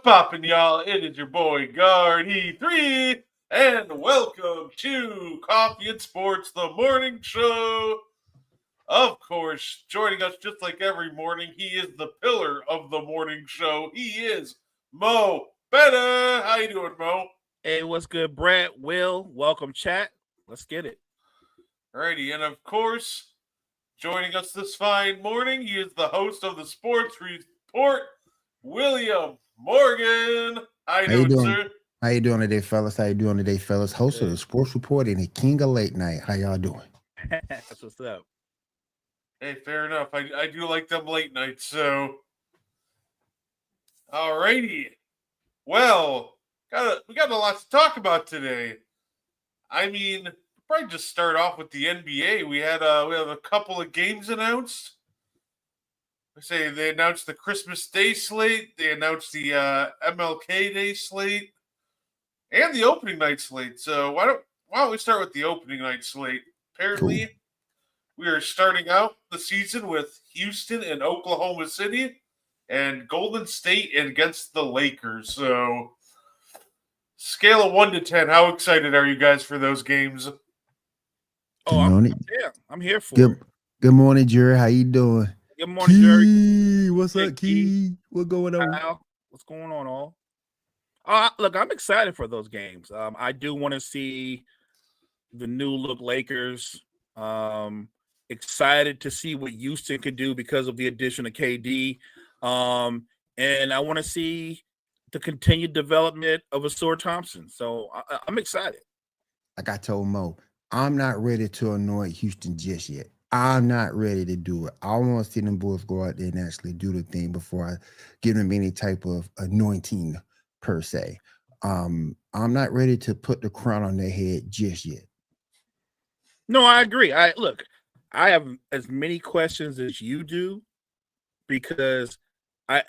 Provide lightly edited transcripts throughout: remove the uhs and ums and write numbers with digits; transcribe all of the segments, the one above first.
poppin', y'all? It is your boy Guard E3, and welcome to Coffee and Sports, the morning show. Of course, joining us just like every morning, he is the pillar of the morning show. He is Mo Betta. How you doing, Mo? Hey, what's good, Brett? Will, welcome, chat. Let's get it. Alrighty, and of course, joining us this fine morning, he is the host of the Sports Report, William Morgan. How you doing, sir? How you doing today, fellas? Host of the Sports Report and the King of Late Night. How y'all doing? That's what's up. Hey, fair enough. I do like them late nights, so. Alrighty. Well, we got a lot to talk about today. I mean, probably just start off with the NBA. We have a couple of games announced. They announced the Christmas Day slate. They announced the MLK Day slate, and the opening night slate. So why don't we start with the opening night slate? Apparently, cool. We are starting out the season with Houston and Oklahoma City, and Golden State against the Lakers. So, scale of 1 to 10, how excited are you guys for those games? Oh, I'm here for it. Good morning, Jerry. How you doing? Good morning, Jerry. What's up, Key? What's going on? Kyle, what's going on, all? Look, I'm excited for those games. I do want to see the new look Lakers. Excited to see what Houston could do because of the addition of KD. And I want to see the continued development of Ausar Thompson. So I'm excited. Like I told Mo, I'm not ready to anoint Houston just yet. I'm not ready to do it. I want to see them boys go out there and actually do the thing before I give them any type of anointing per se. I'm not ready to put the crown on their head just yet. No, I agree. I have as many questions as you do because I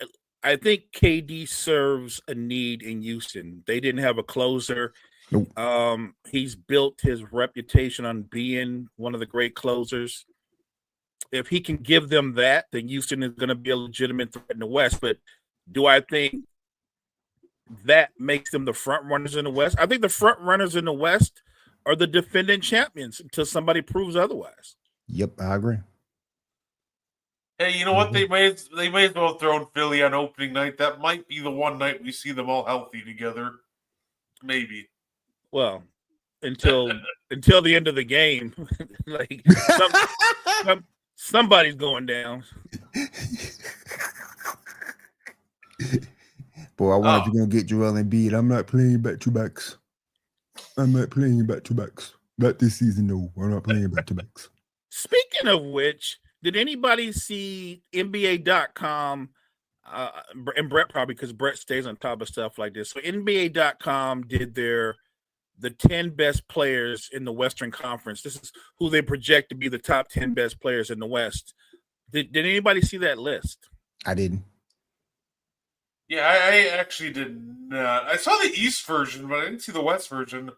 think KD serves a need in Houston. They didn't have a closer. Nope. He's built his reputation on being one of the great closers. If he can give them that, then Houston is going to be a legitimate threat in the West. But do I think that makes them the front runners in the West? I think the front runners in the West are the defending champions until somebody proves otherwise. Yep, I agree. Hey, you know what? They may as well throw in Philly on opening night. That might be the one night we see them all healthy together. Maybe. Well, until the end of the game, like somebody's going down. Boy, I wonder if you're gonna get Joel Embiid. I'm not playing back-to-backs. Not this season, no. I'm not playing back-to-backs. Speaking of which, did anybody see NBA.com? And Brett probably, because Brett stays on top of stuff like this. So NBA.com did the 10 best players in the Western Conference. This is who they project to be the top 10 best players in the West. Did anybody see that list? I didn't. Yeah, I actually did not. I saw the East version, but I didn't see the West version.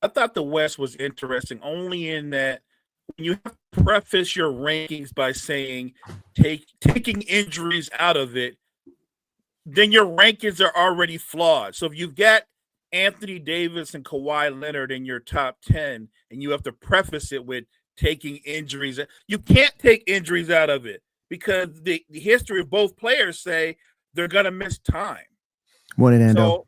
I thought the West was interesting only in that when you have to preface your rankings by saying taking injuries out of it, then your rankings are already flawed. So if you've got Anthony Davis and Kawhi Leonard in your top 10 and you have to preface it with taking injuries, you can't take injuries out of it because the history of both players say they're going to miss time. What did So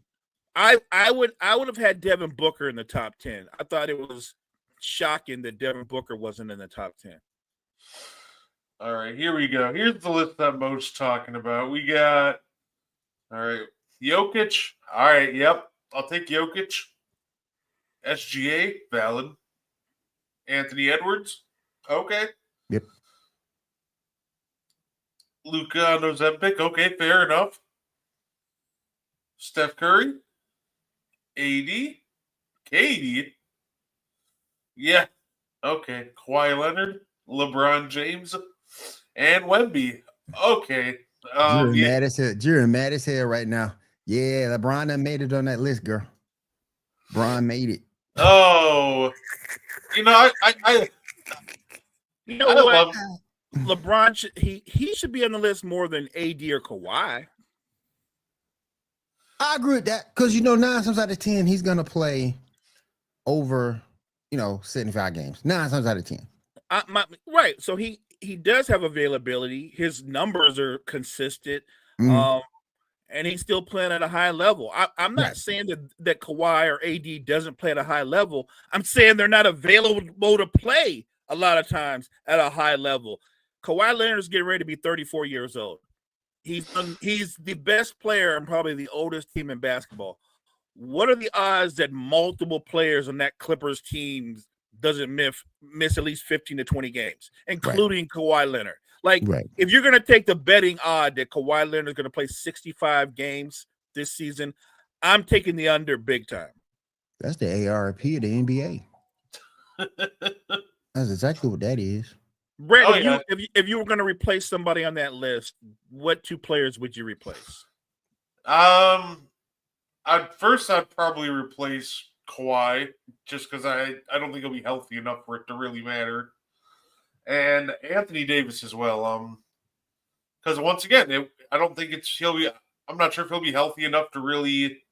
I would have had Devin Booker in the top 10. I thought it was shocking that Devin Booker wasn't in the top 10. All right, here we go. Here's the list that Mo's talking about. We got, all right, Jokic. All right, yep. I'll take Jokic. SGA, valid. Anthony Edwards. Okay. Yep. Luka on Ozempic. Okay, fair enough. Steph Curry. AD. KD. Yeah. Okay. Kawhi Leonard. LeBron James. And Wemby. Okay. You're mad as hell right now. Yeah, LeBron done made it on that list, girl. LeBron made it. Oh. You know, I You know what? LeBron he should be on the list more than AD or Kawhi. I agree with that because 9 times out of 10 he's gonna play over 75 games. 9 times out of 10. Right. So he does have availability. His numbers are consistent. Mhm. And he's still playing at a high level. I'm not Right. saying that Kawhi or AD doesn't play at a high level. I'm saying they're not available to play a lot of times at a high level. Kawhi Leonard's getting ready to be 34 years old. He's the best player and probably the oldest team in basketball. What are the odds that multiple players on that Clippers team doesn't miss at least 15 to 20 games, including Kawhi Leonard? Like, Right. if you're going to take the betting odd that Kawhi Leonard is going to play 65 games this season, I'm taking the under big time. That's the ARP of the NBA. That's exactly what that is. Brett, if you were going to replace somebody on that list, what 2 players would you replace? I'd probably replace Kawhi just because I don't think he'll be healthy enough for it to really matter, and Anthony Davis as well. Because once again, I don't think he'll be. I'm not sure if he'll be healthy enough to really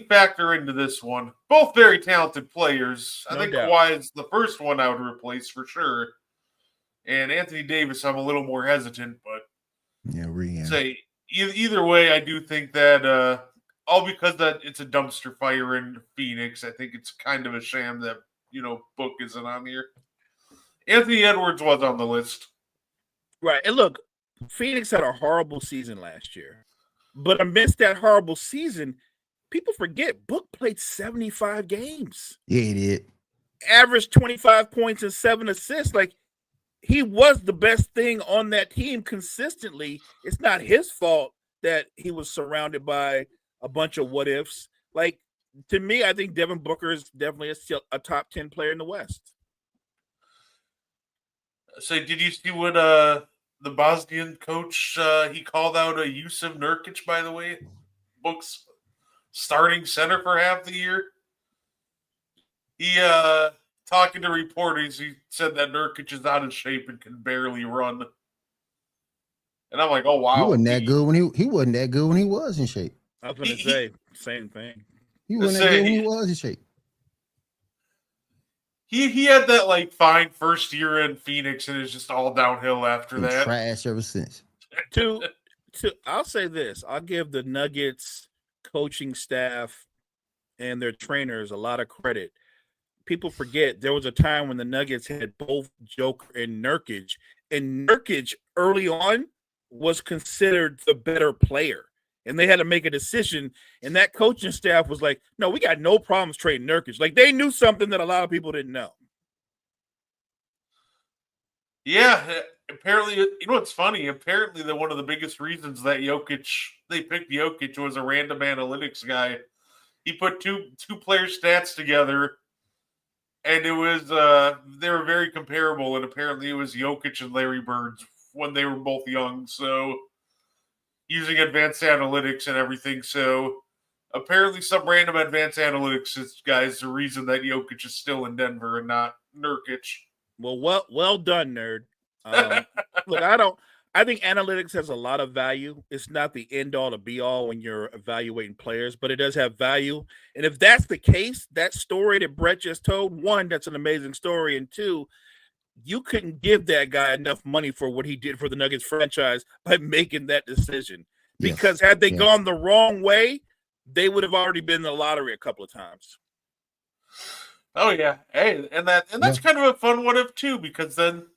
factor into this one. Both very talented players. I think Kawhi is the first one I would replace for sure, and Anthony Davis I'm a little more hesitant, but say either way, I do think that all because that it's a dumpster fire in Phoenix. I think it's kind of a sham that Book isn't on here. Anthony Edwards was on the list. Right. And look, Phoenix had a horrible season last year. But amidst that horrible season, people forget Book played 75 games. Yeah, he did. Averaged 25 points and 7 assists. Like, he was the best thing on that team consistently. It's not his fault that he was surrounded by a bunch of what ifs. Like, to me, I think Devin Booker is definitely a top 10 player in the West. So, did you see what the Bosnian coach he called out Jusuf Nurkic? By the way, Book's starting center for half the year. He talking to reporters, he said that Nurkic is out of shape and can barely run. And I'm like, oh wow, he wasn't that good when he wasn't that good when he was in shape. I was going to say same thing. He wasn't that good when he was in shape. He had that like fine first year in Phoenix, and it's just all downhill after that. Trash ever since. I'll say this: I'll give the Nuggets coaching staff and their trainers a lot of credit. People forget there was a time when the Nuggets had both Joker and Nurkic early on was considered the better player. And they had to make a decision, and that coaching staff was like, no, we got no problems trading Nurkic. Like, they knew something that a lot of people didn't know. Yeah, apparently, what's funny? Apparently, one of the biggest reasons that they picked Jokic was a random analytics guy. He put two player stats together, and it was they were very comparable, and apparently it was Jokic and Larry Bird when they were both young, so using advanced analytics and everything. So apparently some random advanced analytics guy is the reason that Jokic is still in Denver and not Nurkic. Well done, nerd. Look, I think analytics has a lot of value. It's not the end all to be all when you're evaluating players, but it does have value. And if that's the case, that story that Brett just told, 1, that's an amazing story. And 2, you couldn't give that guy enough money for what he did for the Nuggets franchise by making that decision. Because had they gone the wrong way, they would have already been in the lottery a couple of times. Oh yeah, hey, and that's kind of a fun what if too, because then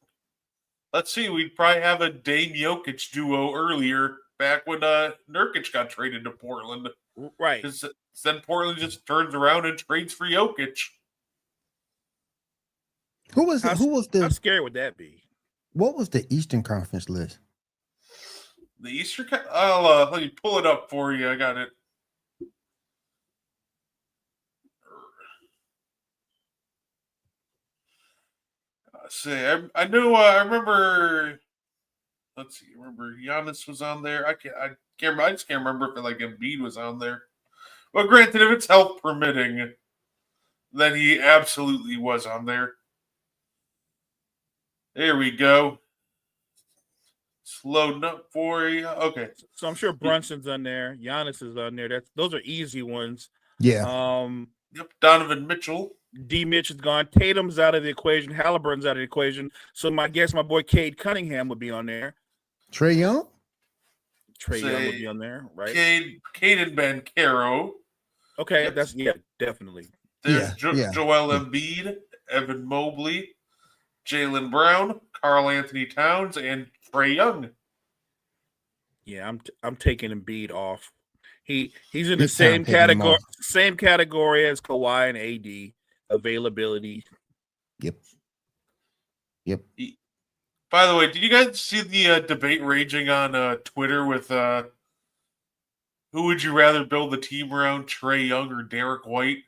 let's see, we'd probably have a Dame Jokic duo earlier back when Nurkic got traded to Portland, right? Because then Portland just turns around and trades for Jokic. How scary would that be? What was the Eastern Conference list? The Eastern, I'll let me pull it up for you. I got it. I remember. Let's see. Remember, Giannis was on there. I just can't remember if like Embiid was on there. Well, granted, if it's health permitting, then he absolutely was on there. There we go. It's loading up for you. Okay. So I'm sure Brunson's on there. Giannis is on there. Those are easy ones. Yeah. Yep. Donovan Mitchell. D. Mitch is gone. Tatum's out of the equation. Halliburton's out of the equation. So my guess, my boy Cade Cunningham would be on there. Trae Young? Trae Young would be on there, right? Caden Bancaro. Okay, Yep. that's definitely. There's Yeah. Joel Embiid, Evan Mobley, Jaylen Brown, Karl Anthony Towns, and Trae Young. Yeah, I'm taking Embiid off. He's in the Big time taking him off. same category as Kawhi and AD availability. Yep. By the way, did you guys see the debate raging on Twitter with who would you rather build the team around, Trae Young or Derek White?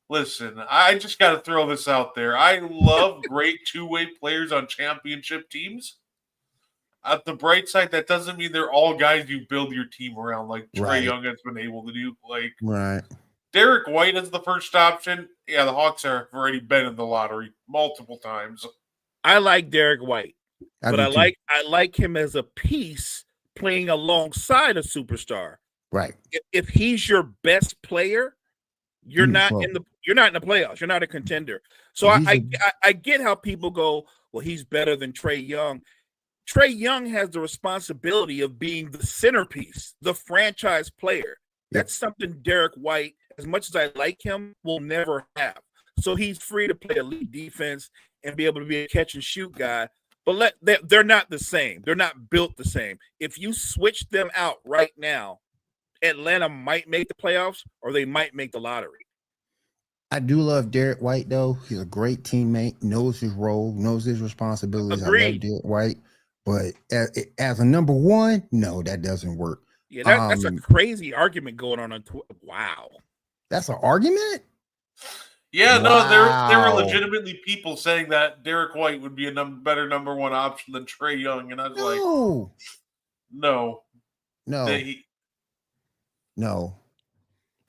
Listen, I just got to throw this out there. I love great two-way players on championship teams. At the bright side, that doesn't mean they're all guys you build your team around, like Trae Right. Young has been able to do. Like Right. Derek White is the first option. Yeah, the Hawks have already been in the lottery multiple times. I like Derek White, but do too. I like him as a piece playing alongside a superstar. Right. If he's your best player, you're not Well, in the playoffs. You're not a contender. So I get how people go, well, he's better than Trae Young. Trae Young has the responsibility of being the centerpiece, the franchise player. That's something Derek White, as much as I like him, will never have. So he's free to play elite defense and be able to be a catch and shoot guy. But they're not the same. They're not built the same. If you switch them out right now, Atlanta might make the playoffs or they might make the lottery. I do love Derek White, though. He's a great teammate, knows his role, knows his responsibilities. Agreed. I love Derek White. But as a number one, no, that doesn't work. Yeah, that's a crazy argument going on Twitter. Wow. That's an argument? Yeah, no, there Wow. were legitimately people saying that Derek White would be a better number one option than Trae Young, and I was like, no. No.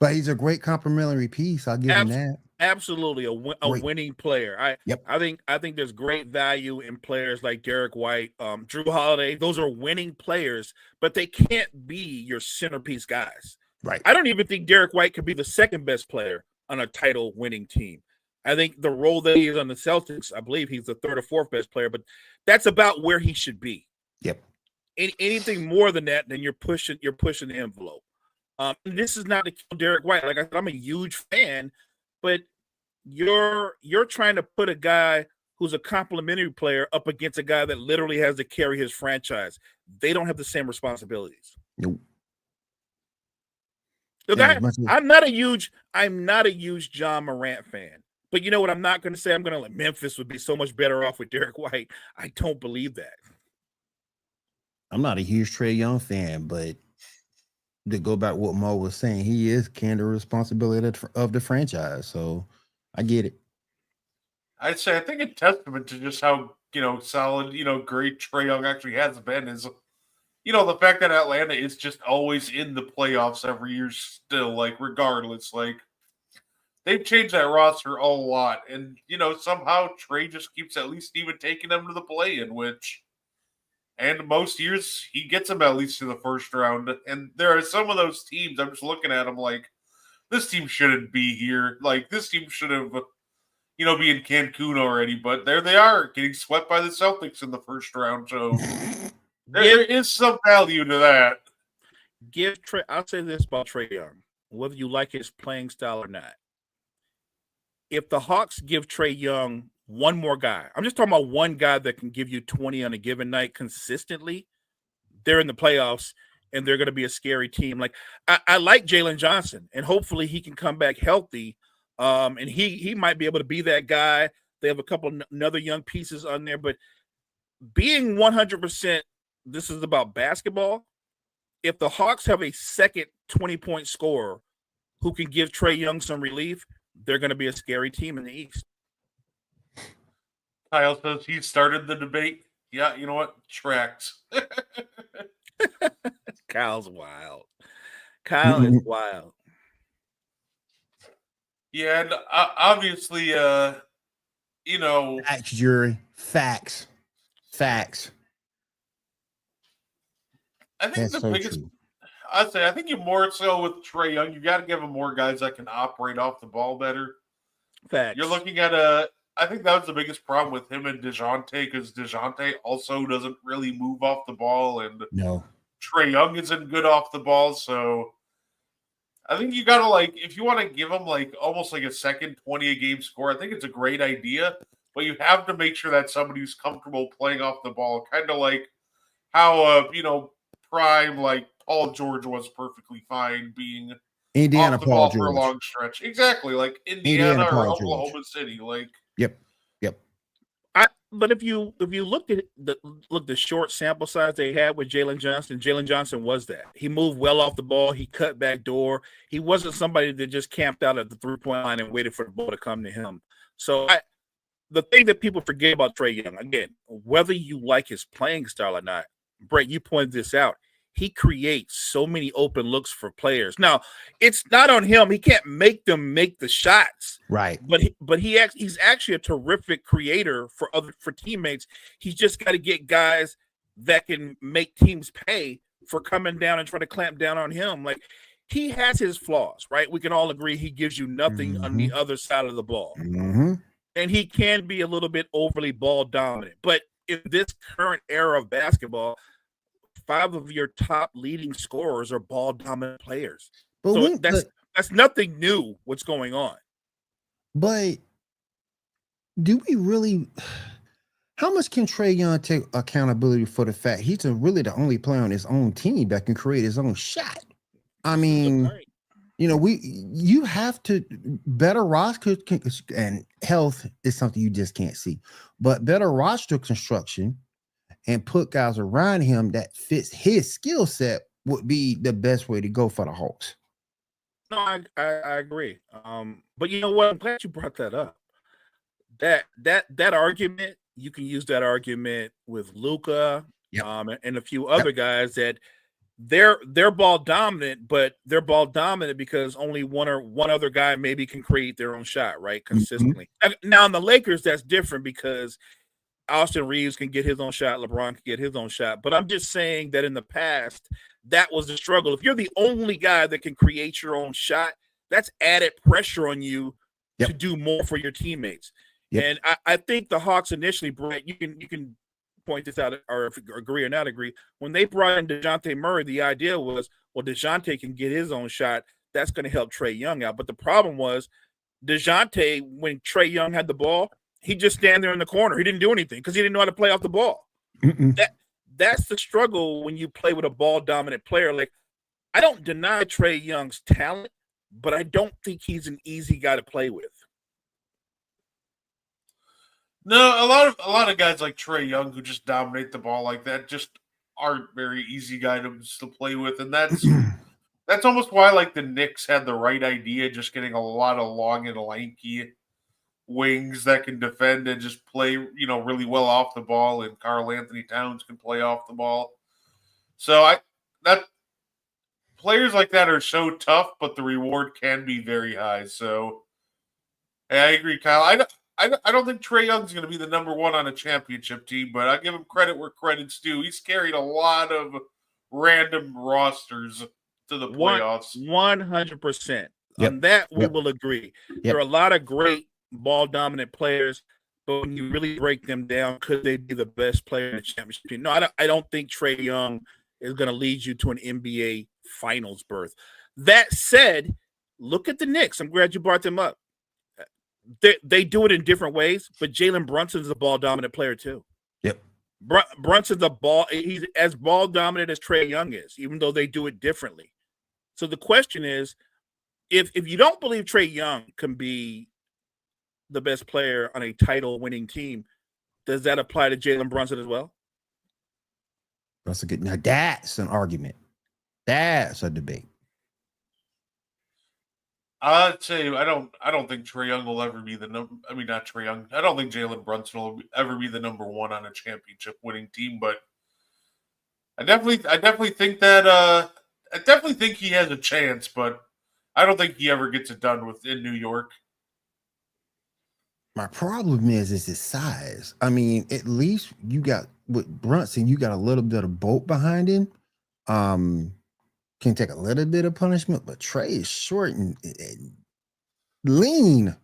But he's a great complimentary piece. I'll give him that. Absolutely a winning player. I think there's great value in players like Derek White, Drew Holiday. Those are winning players, but they can't be your centerpiece guys. Right. I don't even think Derek White could be the second best player on a title winning team. I think the role that he is on the Celtics, I believe he's the third or fourth best player, but that's about where he should be. Yep. Anything more than that, then you're pushing the envelope. And this is not to kill Derek White. Like I said, I'm a huge fan, but you're trying to put a guy who's a complimentary player up against a guy that literally has to carry his franchise. They don't have the same responsibilities. Nope. Look, I'm not a huge John Morant fan. But you know what I'm not going to say? I'm going to let Memphis would be so much better off with Derek White. I don't believe that. I'm not a huge Trae Young fan, but to go back what Mo was saying, he is carrying the responsibility of the franchise. So I get it. I'd say I think a testament to just how solid, great Trae Young actually has been is, the fact that Atlanta is just always in the playoffs every year still, like regardless, like they've changed that roster a lot, and somehow Trae just keeps at least even taking them to the play-in, and most years he gets them at least to the first round. And there are some of those teams I'm just looking at them like, this team shouldn't be here. Like this team should have, be in Cancun already. But there they are, getting swept by the Celtics in the first round. So there is some value to that. I'll say this about Trae Young, whether you like his playing style or not. If the Hawks give Trae Young one more guy, I'm just talking about one guy that can give you 20 on a given night consistently, they're in the playoffs and they're going to be a scary team. Like I like Jalen Johnson, and hopefully he can come back healthy. And he might be able to be that guy. They have a couple other young pieces on there, but being 100%, this is about basketball. If the Hawks have a second 20-point scorer who can give Trae Young some relief, they're going to be a scary team in the East. Kyle says he started the debate. Yeah, you know what? Tracks. Kyle's wild. Kyle is wild. Yeah, and obviously, Facts, jury. Facts. Facts. I think That's the so biggest, true. I'd say, I think you more so with Trey Young, you got to give him more guys that can operate off the ball better. Facts. You're looking at I think that was the biggest problem with him and DeJounte because DeJounte also doesn't really move off the ball, and No. Trey Young isn't good off the ball. So I think you got to, like, if you want to give him, like, almost like a second 20 a game score, I think it's a great idea, but you have to make sure that's somebody who's comfortable playing off the ball, kind of like how, prime, like, Paul George was perfectly fine being Indiana off the Paul ball for a George. long stretch. Exactly, like Indiana Indiana or Paul Oklahoma George. City. Like, Yep. But if you look at the short sample size they had with Jalen Johnson was that he moved well off the ball. He cut back door. He wasn't somebody that just camped out at the 3-point line and waited for the ball to come to him. So the thing that people forget about Trey Young, again, whether you like his playing style or not, Brett, you pointed this out. He creates so many open looks for players. Now, it's not on him. He can't make them make the shots. Right. But he's actually a terrific creator for teammates. He's just got to get guys that can make teams pay for coming down and trying to clamp down on him. Like, he has his flaws, right? We can all agree he gives you nothing on the other side of the ball. Mm-hmm. And he can be a little bit overly ball dominant. But in this current era of basketball, 5 of your top leading scorers are ball dominant players. But So that's nothing new what's going on. But do we really? How much can Trey Young take accountability for the fact he's really the only player on his own team that can create his own shot? I mean, you have to better roster, and health is something you just can't see, but better roster construction and put guys around him that fits his skill set would be the best way to go for the Hawks. No, I agree. But you know what? I'm glad you brought that up. That argument, you can use that argument with Luka, Yep. And a few other guys that they're ball dominant, but they're ball dominant because only one other guy maybe can create their own shot, right? Consistently. Now in the Lakers, that's different because Austin Reeves can get his own shot, LeBron can get his own shot. But I'm just saying that in the past, that was the struggle. If you're the only guy that can create your own shot, that's added pressure on you to do more for your teammates. Yep. And I think the Hawks initially, Brett, you can point this out or agree or not agree. When they brought in DeJounte Murray, the idea was, well, DeJounte can get his own shot. That's going to help Trey Young out. But the problem was DeJounte, when Trey Young had the ball, he just stand there in the corner. He didn't do anything because he didn't know how to play off the ball. That's the struggle when you play with a ball dominant player. Like, I don't deny Trey Young's talent, but I don't think he's an easy guy to play with. No, a lot of guys like Trey Young who just dominate the ball like that just aren't very easy guys to play with, and that's almost why, like, the Knicks had the right idea, just getting a lot of long and lanky wings that can defend and just play, really well off the ball, and Karl Anthony Towns can play off the ball. So players like that are so tough, but the reward can be very high. So, hey, I agree, Kyle. I don't think Trey Young's going to be the number one on a championship team, but I give him credit where credit's due. He's carried a lot of random rosters to the playoffs. 100%. On that, we will agree. There are a lot of great ball-dominant players, but when you really break them down, could they be the best player in the championship team? No, I don't think Trey Young is going to lead you to an NBA Finals berth. That said, look at the Knicks. I'm glad you brought them up. They do it in different ways, but Jalen Brunson's a ball-dominant player too. Yep. Brunson's he's as ball-dominant as Trey Young is, even though they do it differently. So the question is, if you don't believe Trey Young can be the best player on a title-winning team, does that apply to Jalen Brunson as well? Now that's an argument. That's a debate. I'd say I don't think Trey Young will ever be the number. I mean, not Trey Young. I don't think Jalen Brunson will ever be the number one on a championship winning team. But I definitely think that I definitely think he has a chance. But I don't think he ever gets it done in New York. My problem is his size. I mean, at least you got with Brunson, you got a little bit of bolt behind him. Can take a little bit of punishment, but Trey is short and lean,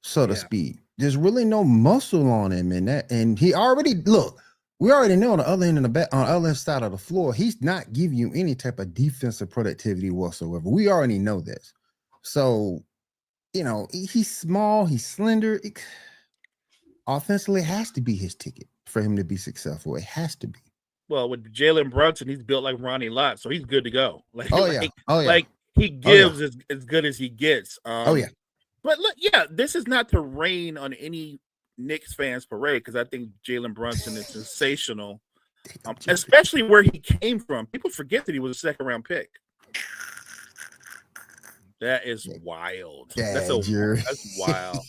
so to Yeah. speak. There's really no muscle on him, and he already look. We already know on the other end of the back, on the other side of the floor, he's not giving you any type of defensive productivity whatsoever. We already know this. So, he's small, he's slender. Offensively, it has to be his ticket for him to be successful. It has to be. Well, with Jalen Brunson, he's built like Ronnie Lott, so he's good to go. Like, Oh yeah. Oh yeah. like he gives as good as he gets. Oh yeah. But look, yeah, this is not to rain on any Knicks fans parade because I think Jalen Brunson is sensational, especially where he came from. People forget that he was a second round pick. That is wild. That's wild.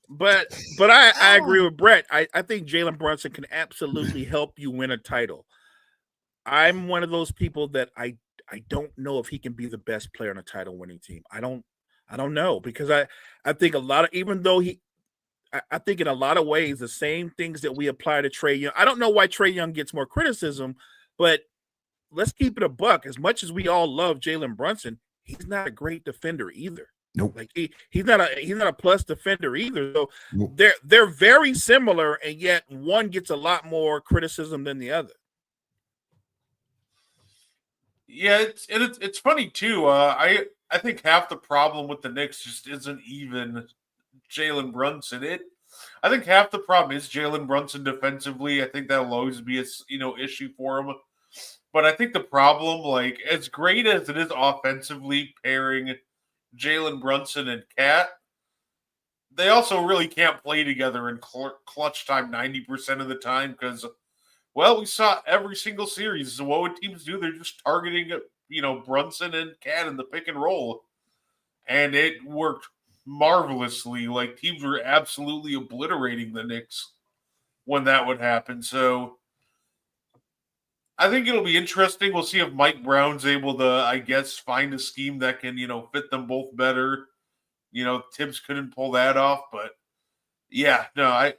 But I agree with Brett. I think Jalen Brunson can absolutely help you win a title. I'm one of those people that I don't know if he can be the best player on a title winning team. I don't know because I think a lot of, even though I think in a lot of ways the same things that we apply to Trae Young. I don't know why Trae Young gets more criticism, but let's keep it a buck. As much as we all love Jalen Brunson, he's not a great defender either. Nope. Like he's not a plus defender either. So Nope. they're very similar, and yet one gets a lot more criticism than the other. Yeah, it's funny too. I think half the problem with the Knicks just isn't even Jalen Brunson. I think half the problem is Jalen Brunson defensively. I think that'll always be a issue for him. But I think the problem, like as great as it is offensively pairing Jalen Brunson and Cat, they also really can't play together in clutch time 90% of the time because, well, we saw every single series. So what would teams do? They're just targeting, Brunson and Cat in the pick and roll. And it worked marvelously. Like, teams were absolutely obliterating the Knicks when that would happen. So I think it'll be interesting. We'll see if Mike Brown's able to, I guess, find a scheme that can, fit them both better. Tibbs couldn't pull that off, but yeah, no,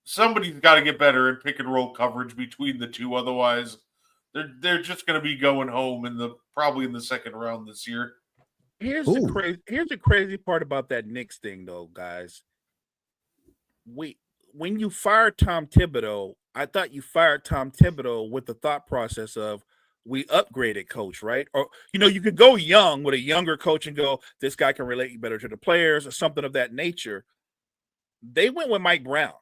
somebody's got to get better in pick and roll coverage between the two. Otherwise, they're just going to be going home probably in the second round this year. Here's the crazy part about that Knicks thing, though, guys. When you fired Tom Thibodeau, I thought you fired Tom Thibodeau with the thought process of we upgraded coach, right? Or, you could go young with a younger coach and go, this guy can relate better to the players or something of that nature. They went with Mike Brown.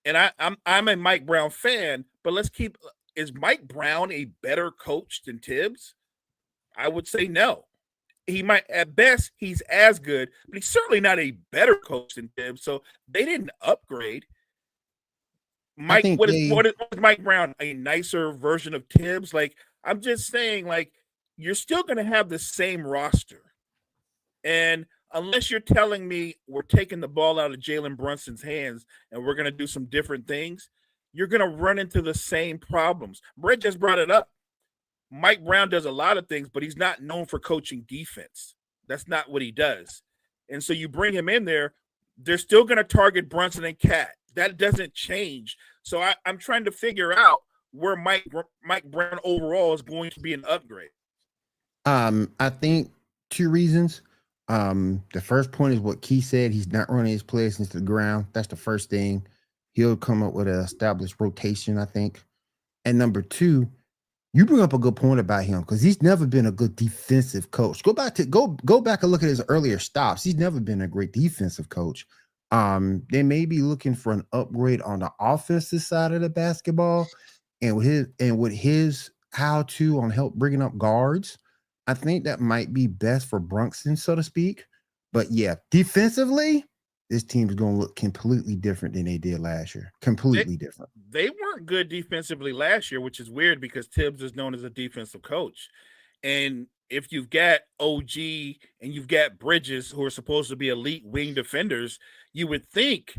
And I'm a Mike Brown fan, but is Mike Brown a better coach than Tibbs? I would say no. He might, at best, he's as good, but he's certainly not a better coach than Tibbs. So they didn't upgrade. What is Mike Brown? A nicer version of Tibbs? Like, I'm just saying, like, you're still going to have the same roster. And unless you're telling me we're taking the ball out of Jalen Brunson's hands and we're going to do some different things, you're going to run into the same problems. Brett just brought it up. Mike Brown does a lot of things, but he's not known for coaching defense. That's not what he does. And so you bring him in there, they're still going to target Brunson and Cat. That doesn't change. So I'm trying to figure out where Mike Brown overall is going to be an upgrade. I think two reasons. The first point is what Keith said. He's not running his players into the ground. That's the first thing. He'll come up with an established rotation, I think. And number two, you bring up a good point about him because he's never been a good defensive coach. Go back and look at his earlier stops. He's never been a great defensive coach. They may be looking for an upgrade on the offensive side of the basketball, and with his how-to on help bringing up guards, I think that might be best for Brunson, so to speak. But yeah, defensively, this team is going to look completely different than they did last year. Completely different. They weren't good defensively last year, which is weird because Tibbs is known as a defensive coach. And if you've got OG and you've got Bridges, who are supposed to be elite wing defenders, you would think,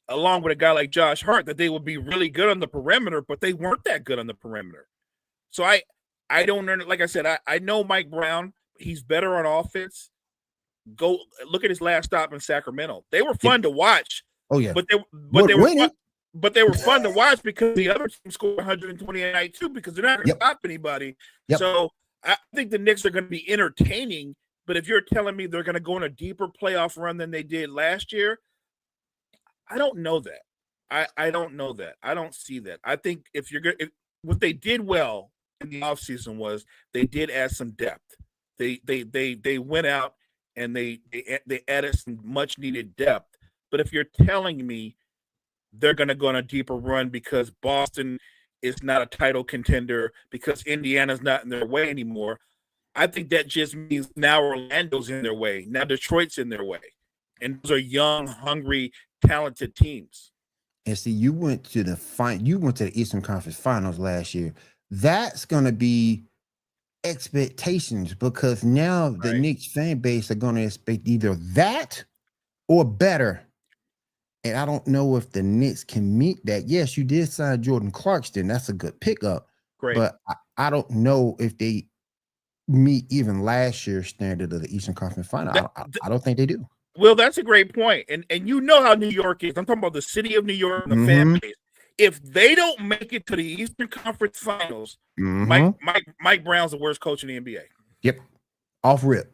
along with a guy like Josh Hart, that they would be really good on the perimeter, but they weren't that good on the perimeter. So I don't know. Like I said, I know Mike Brown. He's better on offense. Go look at his last stop in Sacramento. They were fun to watch, Oh yeah. but they But were winning. fun, but they were fun to watch because the other team scored 120 a night too, because they're not going to stop anybody. Yep. So I think the Knicks are going to be entertaining. But if you're telling me they're going to go on a deeper playoff run than they did last year, I don't know that. I don't know that. I don't see that. I think if what they did well in the offseason was they did add some depth. They went out and they added some much needed depth. But if you're telling me they're going to go on a deeper run because Boston is not a title contender, because Indiana's not in their way anymore, I think that just means now Orlando's in their way. Now Detroit's in their way. And those are young, hungry, talented teams. And see, you went to the Eastern Conference Finals last year. That's gonna be expectations, because now the Knicks fan base are gonna expect either that or better. And I don't know if the Knicks can meet that. Yes, you did sign Jordan Clarkson. That's a good pickup. Great. But I don't know if they meet even last year's standard of the Eastern Conference Final. I don't think they do. Well, that's a great point. And you know how New York is. I'm talking about the city of New York and the fan base. If they don't make it to the Eastern Conference Finals, Mike Brown's the worst coach in the NBA. Yep. Off rip.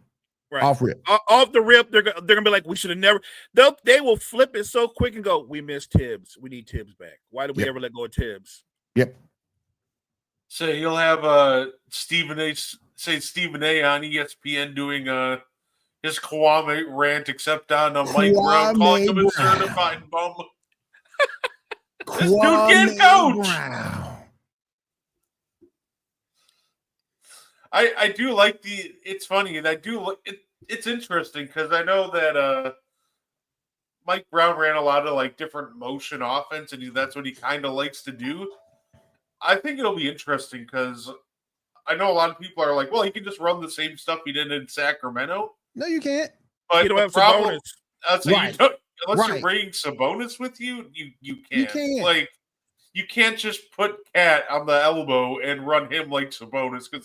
Right. Off rip. Off the rip, they're gonna be like, we should have never. They will flip it so quick and go, we miss Tibbs. We need Tibbs back. Why did we ever let go of Tibbs? Yep. So you'll have Stephen A on ESPN doing his Kwame rant, except on Mike Brown calling him a certified bum. This dude can't coach. I do like it's funny, and I do it's interesting because I know that Mike Brown ran a lot of like different motion offense, and that's what he kind of likes to do. I think it'll be interesting because I know a lot of people are like, well, he can just run the same stuff he did in Sacramento. No, you can't. But you don't have Sabonis. Unless you're bringing Sabonis with you, you can't. You can't. Like, you can't just put Cat on the elbow and run him like Sabonis, because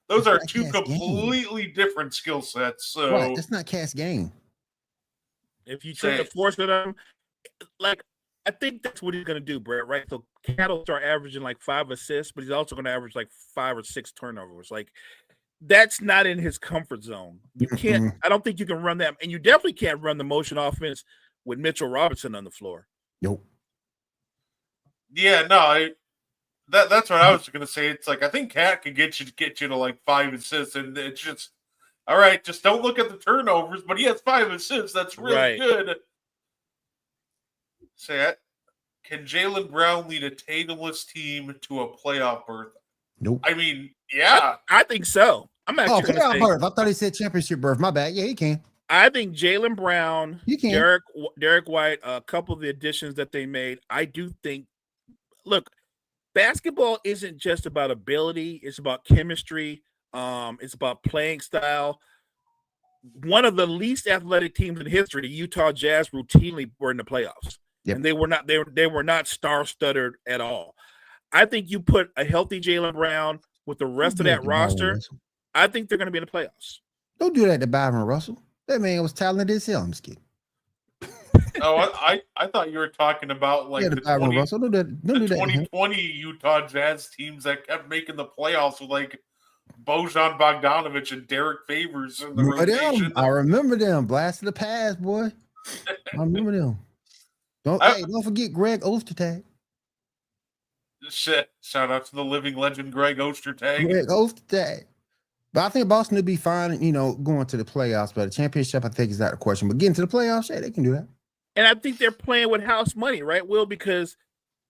those are two completely different skill sets. So that's not Cat's game. If you try to force it on him, like, I think that's what he's going to do, Brett, right? So Cat will start averaging like 5 assists, but he's also going to average like 5 or 6 turnovers. Like, that's not in his comfort zone. You can't. I don't think you can run that, and you definitely can't run the motion offense with Mitchell Robinson on the floor. Nope. Yeah, no, that's what I was going to say. It's like, I think Cat can get you to like 5 assists, and it's just all right. Just don't look at the turnovers, but he has 5 assists. That's really good. Say that. Can Jaylen Brown lead a Tatumless team to a playoff berth? Nope. I mean, yeah, I think so. I'm actually playoff berth. I thought he said championship berth. My bad. Yeah, he can. I think Jaylen Brown, can. Derek White, a couple of the additions that they made. I do think. Look, basketball isn't just about ability; it's about chemistry. It's about playing style. One of the least athletic teams in history, the Utah Jazz, routinely were in the playoffs, and they were not. They were not star-studded at all. I think you put a healthy Jaylen Brown with the rest of that roster, I think they're going to be in the playoffs. Don't do that to Byron Russell. That man was talented as hell. I'm just kidding. Oh, I thought you were talking about like the 2020 Utah Jazz teams that kept making the playoffs with like Bojan Bogdanovic and Derek Favors in the rotation. I remember them. Blast of the past, boy. I remember them. Don't forget Greg Ostertag. Shit! Shout out to the living legend Greg Ostertag. Greg Ostertag. But I think Boston would be fine, going to the playoffs. But a championship, I think, is out of question. But getting to the playoffs, they can do that. And I think they're playing with house money, right, Will? Because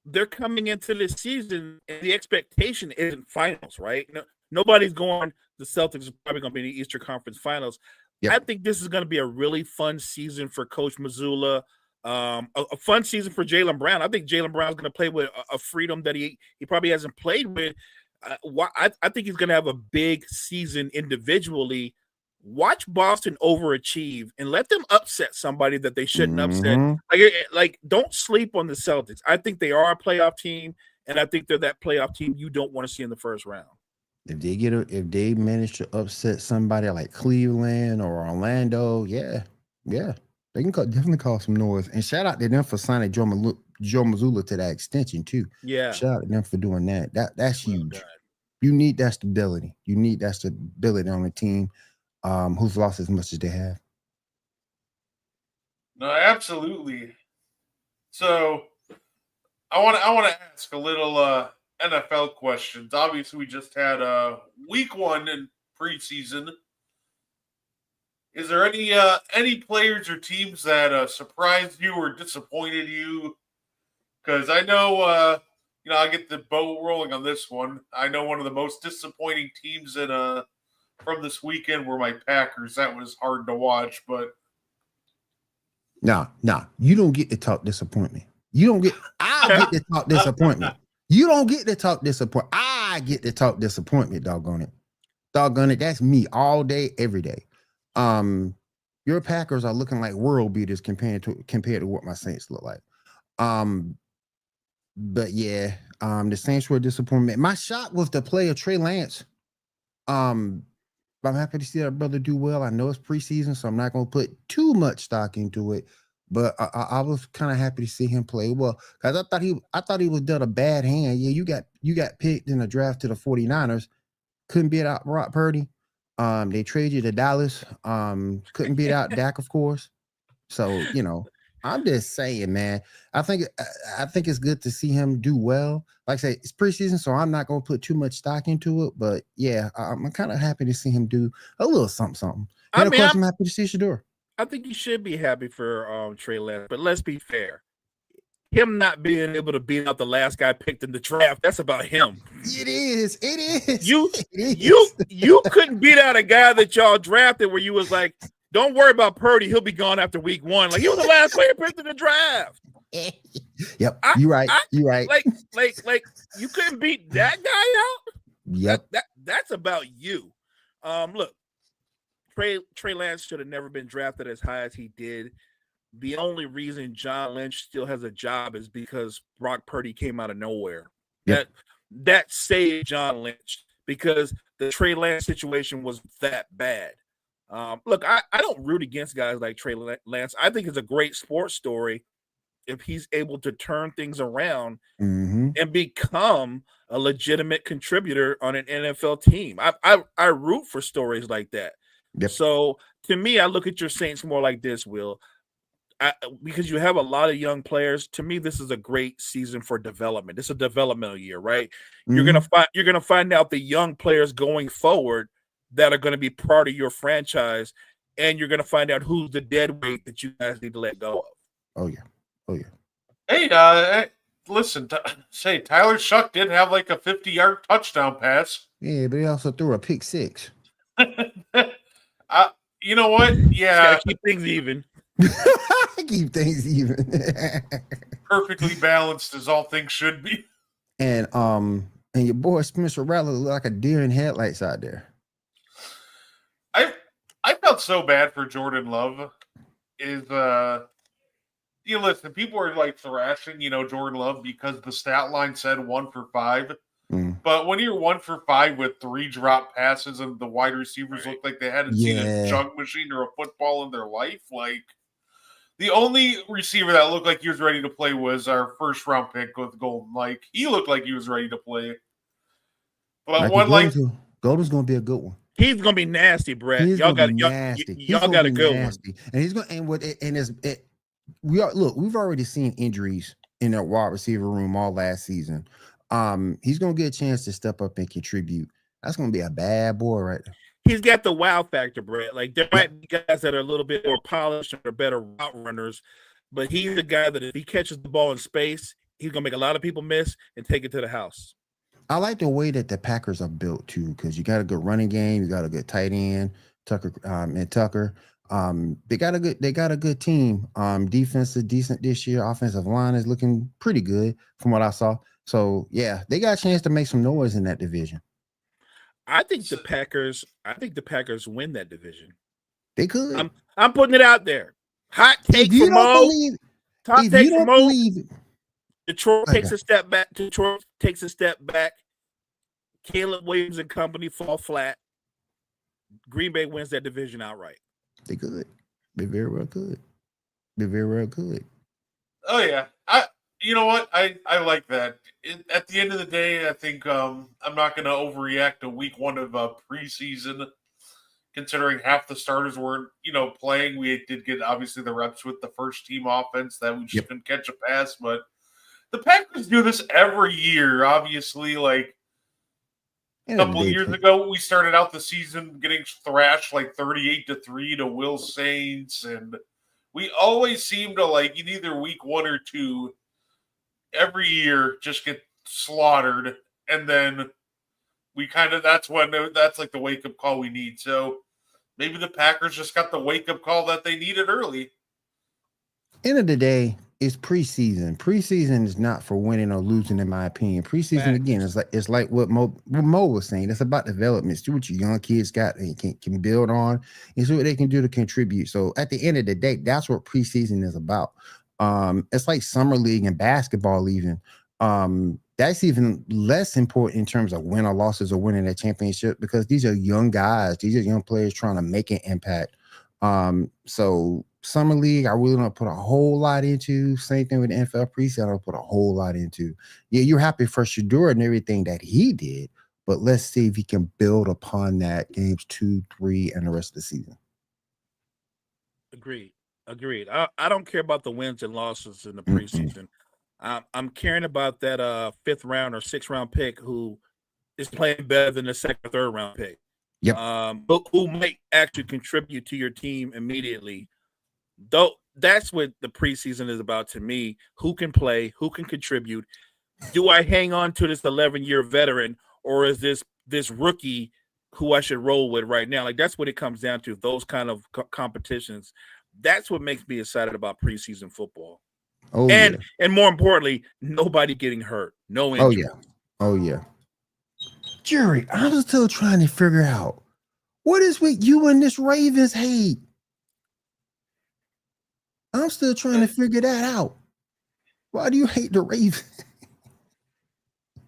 they're coming into this season, and the expectation isn't finals, right? Nobody's going. The Celtics are probably going to be in the Eastern Conference Finals. Yep. I think this is going to be a really fun season for Coach Mazzulla. A fun season for Jaylen Brown. I think Jaylen Brown's going to play with a freedom that he probably hasn't played with. I think he's going to have a big season individually. Watch Boston overachieve and let them upset somebody that they shouldn't upset. Like, don't sleep on the Celtics. I think they are a playoff team, and I think they're that playoff team you don't want to see in the first round. If they manage to upset somebody like Cleveland or Orlando, yeah, they can definitely cause some noise. And shout out to them for signing Joe Mazzulla to that extension too. Yeah. Shout out to them for doing that. That's Well huge. done. You need that stability. You need that stability on a team who's lost as much as they have. No, absolutely. So I want to ask a little NFL questions. Obviously, we just had week 1 in preseason. Is there any players or teams that surprised you or disappointed you? Because I know I get the boat rolling on this one. I know one of the most disappointing teams from this weekend were my Packers. That was hard to watch, but No, you don't get to talk disappointment. You don't get. I get to talk disappointment. You don't get to talk disappointment. I get to talk disappointment. Doggone it. That's me all day, every day. Your Packers are looking like world beaters compared to what my Saints look like. But yeah, the Saints were a disappointment. My shot was the play of Trey Lance. I'm happy to see that brother do well. I know it's preseason, so I'm not going to put too much stock into it. But I was kind of happy to see him play well because I thought he was dealt a bad hand. Yeah, you got picked in the draft to the 49ers. Couldn't beat out Brock Purdy. They traded you to Dallas. Couldn't beat out Dak, of course. So I'm just saying, man. I think it's good to see him do well. Like I say, it's preseason, so I'm not going to put too much stock into it. But yeah, I'm kind of happy to see him do a little something. And of course, I'm happy to see Shador. I think you should be happy for Trey Lance, but let's be fair. Him not being able to beat out the last guy picked in the draft, that's about him. It is. You couldn't beat out a guy that y'all drafted where you was like, don't worry about Purdy, he'll be gone after week 1. Like, he was the last player picked in the draft. Yep, you're right. You're right. Like you couldn't beat that guy out. Yep. That's about you. Look, Trey Lance should have never been drafted as high as he did. The only reason John Lynch still has a job is because Brock Purdy came out of nowhere. Yep. That saved John Lynch because the Trey Lance situation was that bad. Look, I don't root against guys like Trey Lance. I think it's a great sports story if he's able to turn things around and become a legitimate contributor on an NFL team. I root for stories like that. Yep. So to me, I look at your Saints more like this, Will. Because you have a lot of young players. To me, this is a great season for development. It's a developmental year, right? You're gonna find out the young players going forward that are going to be part of your franchise, and you're gonna find out who's the dead weight that you guys need to let go of. Oh yeah. Hey, listen. Say Tyler Shuck did have like a 50-yard touchdown pass. Yeah, but he also threw a pick 6. You know what? Yeah, keep things even. Keep things even. Perfectly balanced as all things should be. And your boy Spencer Rattler looked like a deer in headlights out there. I felt so bad for Jordan Love. Listen, people are like thrashing, Jordan Love because the stat line said 1 for 5. But when you're 1 for 5 with 3 drop passes and the wide receivers look like they hadn't seen a jug machine or a football in their life, like the only receiver that looked like he was ready to play was our first round pick with Golden. Like he looked like he was ready to play. But Golden's gonna be a good one. He's gonna be nasty, Brett. Y'all got a good one. And he's gonna we've already seen injuries in that wide receiver room all last season. He's gonna get a chance to step up and contribute. That's gonna be a bad boy right there. He's got the wow factor, Brett. Like there might be guys that are a little bit more polished or better route runners, but he's the guy that if he catches the ball in space, he's gonna make a lot of people miss and take it to the house. I like the way that the Packers are built too, because you got a good running game, you got a good tight end, Tucker. They got a good team. Defense is decent this year. Offensive line is looking pretty good from what I saw. So yeah, they got a chance to make some noise in that division. I think the Packers win that division. They could. I'm putting it out there. Hot take from Mo. Top take from Mo. Detroit takes a step back. Caleb Williams and company fall flat, Green Bay wins that division outright. They could. They very well could. They very well could. Oh yeah, you know what? I like that. At the end of the day, I think I'm not going to overreact to week 1 of preseason, considering half the starters weren't playing. We did get obviously the reps with the first team offense that we just couldn't catch a pass, but the Packers do this every year. Obviously, like a couple of years ago, we started out the season getting thrashed like 38-3 to Will Saints, and we always seem to in either week 1 or 2 every year just get slaughtered, and then we that's like the wake up call we need. So maybe the Packers just got the wake up call that they needed early. End of the day, it's preseason. Preseason is not for winning or losing, in my opinion. Preseason again is like what Mo was saying. It's about development. See what your young kids got and can build on, and see what they can do to contribute. So at the end of the day, that's what preseason is about. It's like summer league and basketball even. That's even less important in terms of win or losses or winning a championship, because these are young guys. These are young players trying to make an impact. So summer league, I really don't put a whole lot into. Same thing with the NFL preseason, I don't put a whole lot into. Yeah, you're happy for Shedeur and everything that he did, but let's see if he can build upon that games 2, 3, and the rest of the season. Agreed. I don't care about the wins and losses in the preseason. I'm caring about that 5th round or 6th round pick who is playing better than the 2nd or 3rd round pick. Yep. But who might actually contribute to your team immediately. Though that's what the preseason is about to me. Who can play? Who can contribute? Do I hang on to this 11-year veteran, or is this rookie who I should roll with right now? Like, that's what it comes down to. Those kind of competitions. That's what makes me excited about preseason football. Oh, and more importantly, nobody getting hurt. No injury. Oh yeah. Jerry, I'm still trying to figure out what is with you and this Ravens hate. I'm still trying to figure that out. Why do you hate the Ravens?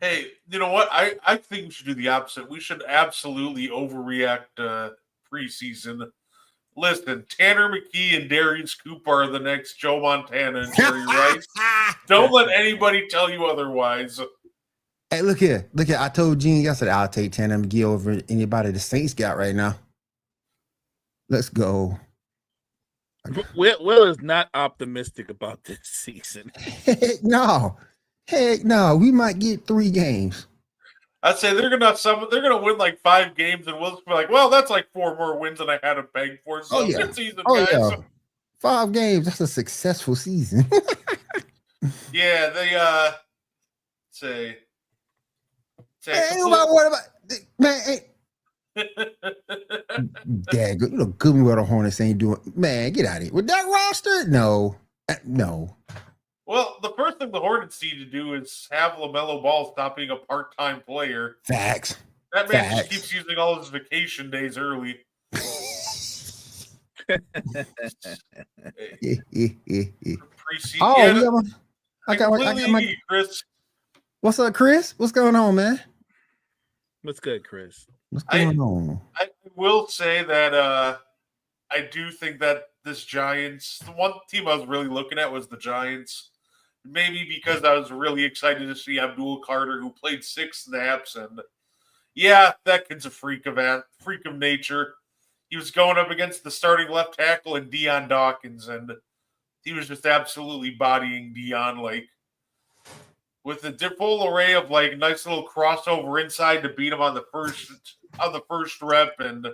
Hey, you know what? I think we should do the opposite. We should absolutely overreact preseason. Listen, Tanner McKee and Darius Cooper are the next Joe Montana and Jerry Rice. Don't let anybody tell you otherwise. Hey, look here. I told Gene yesterday I'll take Tanner McKee over anybody the Saints got right now. Let's go. Will is not optimistic about this season. Heck no. We might get 3 games. I'd say they're gonna win like 5 games, and we'll be like, well, that's like 4 more wins than I had to beg for. So good season, guys. Yeah. 5 games, that's a successful season. Yeah, they say hey, what about man? Hey. Dad, good me what the Hornets ain't doing. Man, get out of here. With that roster? No. Well, the first thing the Hornets need to do is have LaMelo Ball stop being a part-time player. Facts. That man just keeps using all his vacation days early. I got my Chris. What's up, Chris? What's going on, man? What's good, Chris? What's going on? I will say that I do think that this Giants, the one team I was really looking at was the Giants. Maybe because I was really excited to see Abdul Carter, who played 6 snaps, and yeah, that kid's a freak of nature. He was going up against the starting left tackle and Deion Dawkins, and he was just absolutely bodying Deion, like with a full array of like nice little crossover inside to beat him on the first rep. And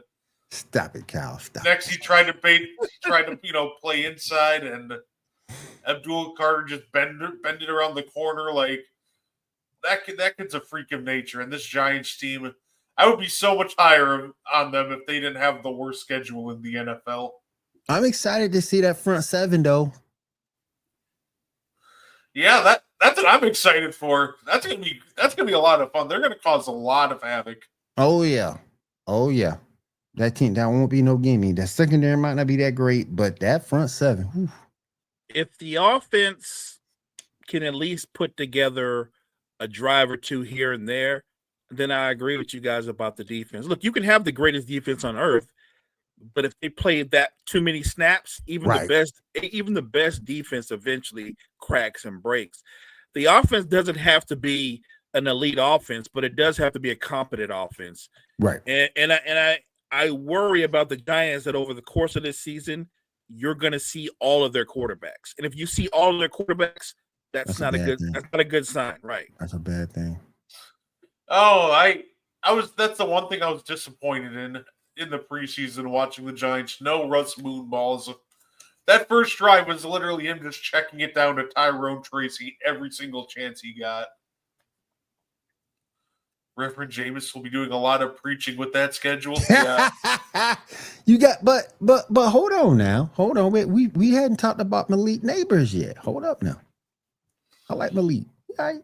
stop it, Cal. Stop. Next, he tried to play inside, and Abdul Carter just bend it around the corner. Like that kid's a freak of nature. And this Giants team, I would be so much higher on them if they didn't have the worst schedule in the NFL. I'm excited to see that front 7, though. Yeah, that's what I'm excited for. That's gonna be a lot of fun. They're gonna cause a lot of havoc. Oh yeah. That team, that won't be no gimme. That secondary might not be that great, but that front 7. Whew. If the offense can at least put together a drive or 2 here and there, then I agree with you guys about the defense. Look, you can have the greatest defense on earth, but if they play that too many snaps, even Right. the best defense eventually cracks and breaks. The offense doesn't have to be an elite offense, but it does have to be a competent offense. Right. And I worry about the Giants that over the course of this season, you're going to see all of their quarterbacks. And if you see all of their quarterbacks, that's not a good sign, right? That's a bad thing. Oh, that's the one thing I was disappointed in the preseason watching the Giants. No Russ Moon balls. That first drive was literally him just checking it down to Tyrone Tracy every single chance he got. Reverend Jameis will be doing a lot of preaching with that schedule. Yeah. You got but hold on now. Hold on. We hadn't talked about Malik Neighbors yet. Hold up now. I like Malik. I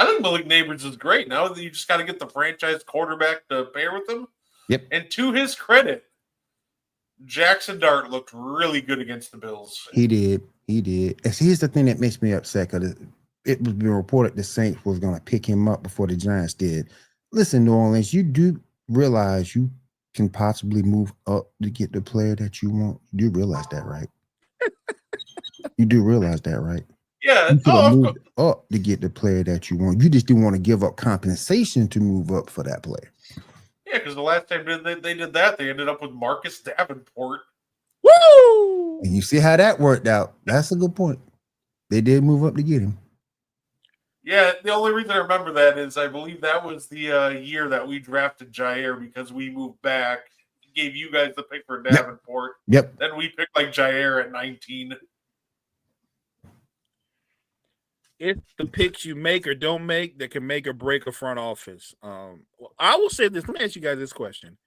think Malik Neighbors is great. Now you just got to get the franchise quarterback to pair with him. Yep. And to his credit, Jackson Dart looked really good against the Bills. He did. And here's the thing that makes me upset, because it was being reported the Saints was going to pick him up before the Giants did. Listen, New Orleans, you do realize you can possibly move up to get the player that you want. You do realize that, right? You do realize that, right? Yeah. You could have moved up to get the player that you want. You just didn't want to give up compensation to move up for that player. Yeah, because the last time they did that, they ended up with Marcus Davenport. Woo! And you see how that worked out. That's a good point. They did move up to get him. Yeah, the only reason I remember that is I believe that was the year that we drafted Jair, because we moved back, gave you guys the pick for Davenport. Yep. Then we picked like Jair at 19. It's the picks you make or don't make that can make or break a front office. I will say this. Let me ask you guys this question.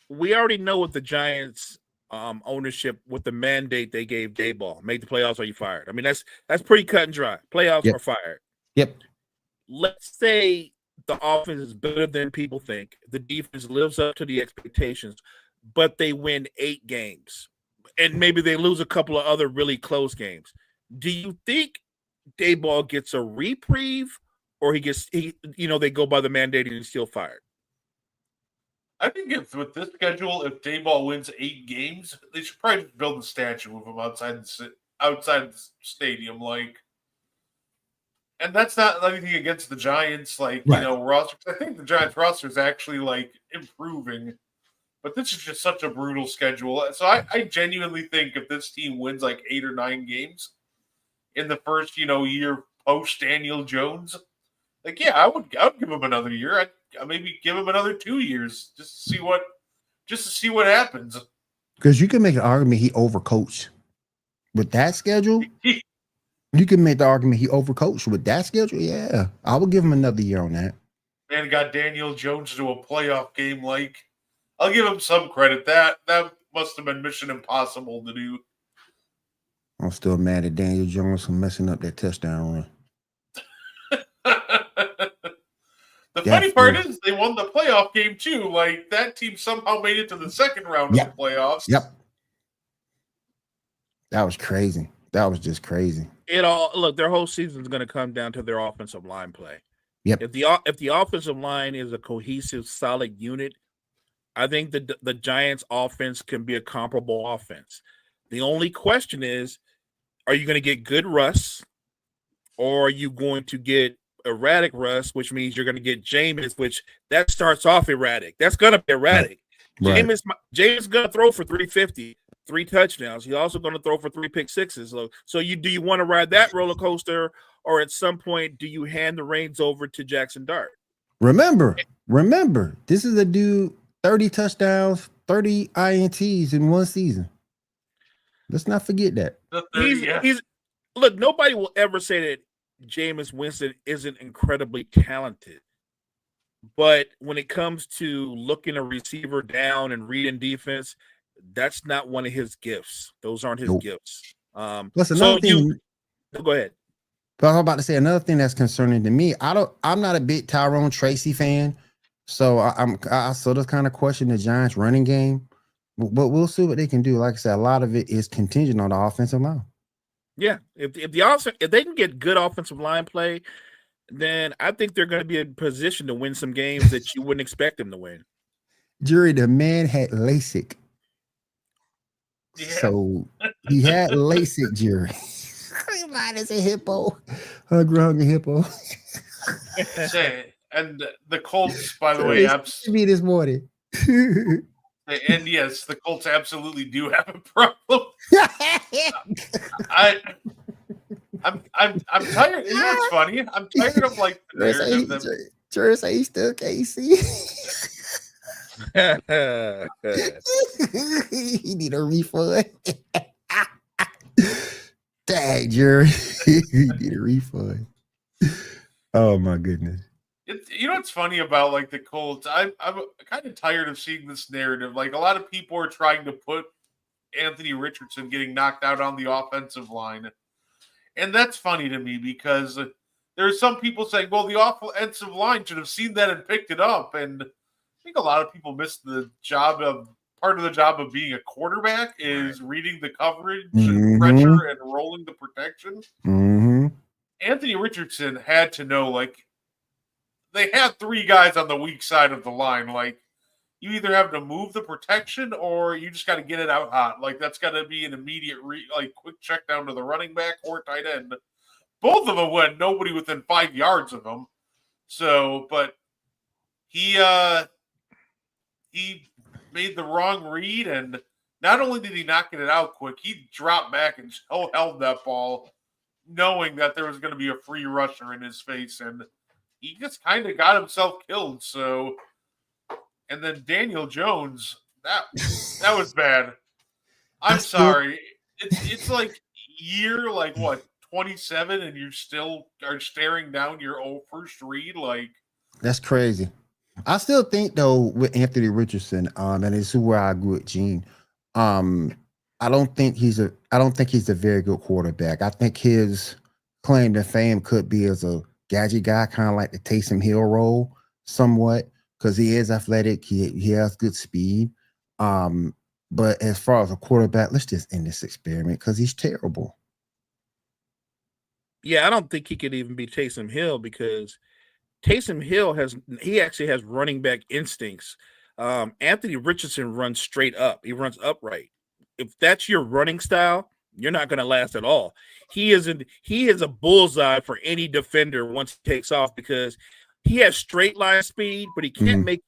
We already know what the Giants ownership, with the mandate they gave Daboll: make the playoffs or you fired. I mean, that's pretty cut and dry. Playoffs or fired. Yep. Let's say the offense is better than people think. The defense lives up to the expectations, but they win 8 games, and maybe they lose a couple of other really close games. Do you think Daboll gets a reprieve, or they go by the mandate and he's still fired? I think with this schedule, if Daboll wins 8 games, they should probably just build a statue of him outside the stadium, and that's not anything against the Giants, roster. I think the Giants roster is actually improving, but this is just such a brutal schedule. So I genuinely think if this team wins 8 or 9 games in the first year post Daniel Jones, I would give him another year. I'd maybe give him another 2 years just to see what happens. Because you can make an argument he overcoached with that schedule. You can make the argument he overcoached with that schedule. Yeah, I would give him another year on that. And got Daniel Jones to a playoff game. I'll give him some credit. That must have been mission impossible to do. I'm still mad at Daniel Jones for messing up that touchdown run. The funny part is they won the playoff game too. That team somehow made it to the second round of the playoffs. Yep. That was crazy. That was just crazy. Their whole season is going to come down to their offensive line play. Yep. If the offensive line is a cohesive, solid unit, I think the Giants' offense can be a comparable offense. The only question is, are you going to get good Russ, or are you going to get erratic Russ, which means you're going to get Jameis, which that starts off erratic. That's going to be erratic. Right. Jameis going to throw for 350, 3 touchdowns. He's also going to throw for 3 pick sixes. So do you want to ride that roller coaster, or at some point do you hand the reins over to Jackson Dart? Remember, this is a dude, 30 touchdowns, 30 INTs in one season. Let's not forget that. Look, nobody will ever say that Jameis Winston isn't incredibly talented, but when it comes to looking a receiver down and reading defense, that's not one of his gifts. Those aren't his gifts. Plus another thing. Go ahead. But I'm about to say another thing that's concerning to me. I'm not a big Tyrone Tracy fan, so I sort of kind of question the Giants' running game. But we'll see what they can do. Like I said, a lot of it is contingent on the offensive line. Yeah, if they can get good offensive line play, then I think they're going to be in position to win some games that you wouldn't expect them to win. Jury, the man had LASIK. Yeah. So he had LASIK, Jury. Mine is a hippo. Hungry hippo. Say, and the Colts, by the Jury, way, see me this morning. and yes, the Colts absolutely do have a problem. I'm tired. You know what's funny? I'm tired of like the narrative that Jury say he still can't see. He need a refund. Dang, Jury. He need a refund. Oh my goodness. you know what's funny about like the Colts? I'm kind of tired of seeing this narrative. Like a lot of people are trying to put Anthony Richardson getting knocked out on the offensive line. And that's funny to me because there are some people saying, well, the offensive line should have seen that and picked it up. And I think a lot of people miss the part of the job of being a quarterback is reading the coverage and pressure and rolling the protection. Mm-hmm. Anthony Richardson had to know, like, they had three guys on the weak side of the line. Like, you either have to move the protection or you just got to get it out hot. Like, that's got to be an immediate, quick check down to the running back or tight end. Both of them went nobody within 5 yards of them. So, but he made the wrong read, and not only did he not get it out quick, he dropped back and held that ball, knowing that there was going to be a free rusher in his face, and he just kind of got himself killed. So, and then Daniel Jones, that was bad. I'm sorry. It's like year 27, and you still are staring down your old first read. Like, that's crazy. I still think though with Anthony Richardson, and it's where I agree with Gene. I don't think he's a very good quarterback. I think his claim to fame could be as a gadget guy, kind of like the Taysom Hill role, somewhat, because he is athletic. He has good speed. But as far as a quarterback, let's just end this experiment because he's terrible. Yeah, I don't think he could even be Taysom Hill because Taysom Hill actually has running back instincts. Anthony Richardson runs straight up. He runs upright. If that's your running style, you're not going to last at all. He is a bullseye for any defender once he takes off because he has straight line speed, but he can't make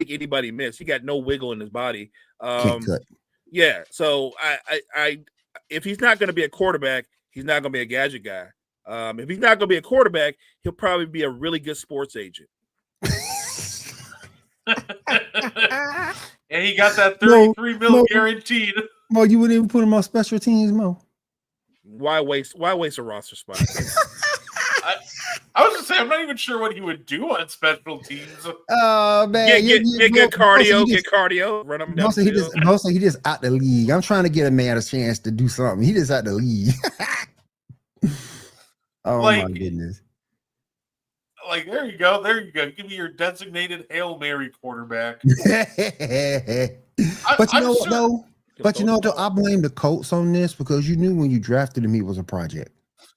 anybody miss. He got no wiggle in his body. Yeah. So I if he's not going to be a quarterback, he's not going to be a gadget guy. If he's not going to be a quarterback, he'll probably be a really good sports agent. And he got that $33 million guaranteed. Mo, you wouldn't even put him on special teams, Mo. Why waste a roster spot? I was gonna say I'm not even sure what he would do on special teams. Oh man, get cardio, run him down. Mostly he just out the league. I'm trying to get a man a chance to do something. He just out the league. Oh my goodness. Like there you go. Give me your designated Hail Mary quarterback. But you know what though? I blame the Colts on this because you knew when you drafted him he was a project.